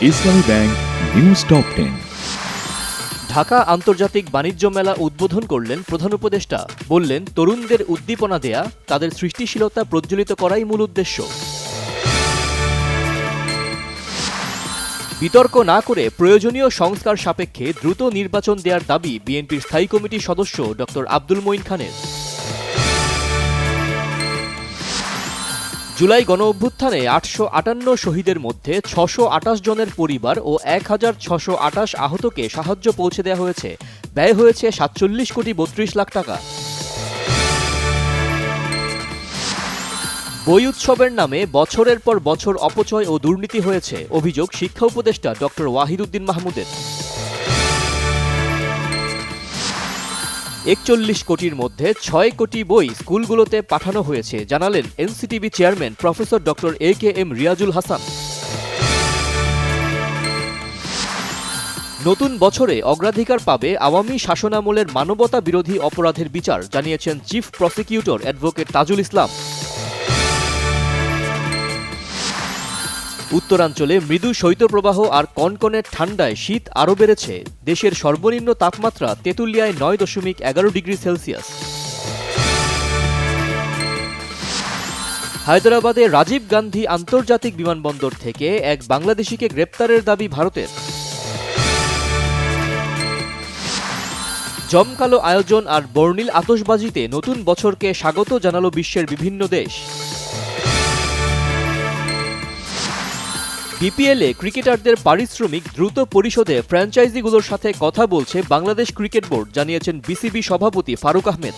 ইসলামী bank news top 10। Dhaka আন্তর্জাতিক বাণিজ্য মেলা উদ্বোধন করলেন প্রধান উপদেষ্টা। বললেন, তরুণদের উদ্দীপনা দেয়া, তাদের সৃষ্টিশীলতা প্রজ্বলিত করাই মূল উদ্দেশ্য। বিতর্ক না করে প্রয়োজনীয় সংস্কার সাপেক্ষে দ্রুত নির্বাচন দেওয়ার দাবি বিএনপির স্থায়ী কমিটির সদস্য ড. আব্দুল মঈন খানের। জুলাই গণঅভ্যুত্থানে ৮৫৮ শহীদের মধ্যে ৬২৮ জনের পরিবার ও ১৬২৮ আহতকে সাহায্য পৌঁছে দেওয়া হয়েছে। ব্যয় হয়েছে ৪৭ কোটি ৩২ লাখ টাকা। বই উৎসবের নামে বছরের পর বছর অপচয় ও দুর্নীতি হয়েছে, অভিযোগ শিক্ষা উপদেষ্টা ড. ওয়াহিদ উদ্দিন মাহমুদের। ৪১ কোটির মধ্যে ৬ কোটি বই স্কুলগুলোতে পাঠানো হয়েছে, জানালেন এনসিটিবি চেয়ারম্যান প্রফেসর ড. AKM রিয়াজুল হাসান। নতুন বছরে অগ্রাধিকার পাবে আওয়ামী শাসনামলের মানবতা বিরোধী অপরাধের বিচার, জানিয়েছেন chief prosecutor advocate Tajul Islam. উত্তরাঞ্চলে মৃদু শৈত্যপ্রবাহ আর কনকনে ঠান্ডায় শীত আরও বেড়েছে। দেশের সর্বনিম্ন তাপমাত্রা তেঁতুলিয়ায় ৯.১১ ডিগ্রি সেলসিয়াস। হায়দরাবাদে রাজীব গান্ধী আন্তর্জাতিক বিমানবন্দর থেকে এক বাংলাদেশিকে গ্রেপ্তারের দাবি ভারতের। জমকালো আয়োজন আর বর্ণিল আতশবাজিতে নতুন বছরকে স্বাগত জানালো বিশ্বের বিভিন্ন দেশ। বিপিএলে ক্রিকেটারদের পারিশ্রমিক দ্রুত পরিশোধে ফ্র্যাঞ্চাইজিগুলোর সাথে কথা বলছে বাংলাদেশ ক্রিকেট বোর্ড, জানিয়েছেন বিসিবি সভাপতি ফারুক আহমেদ।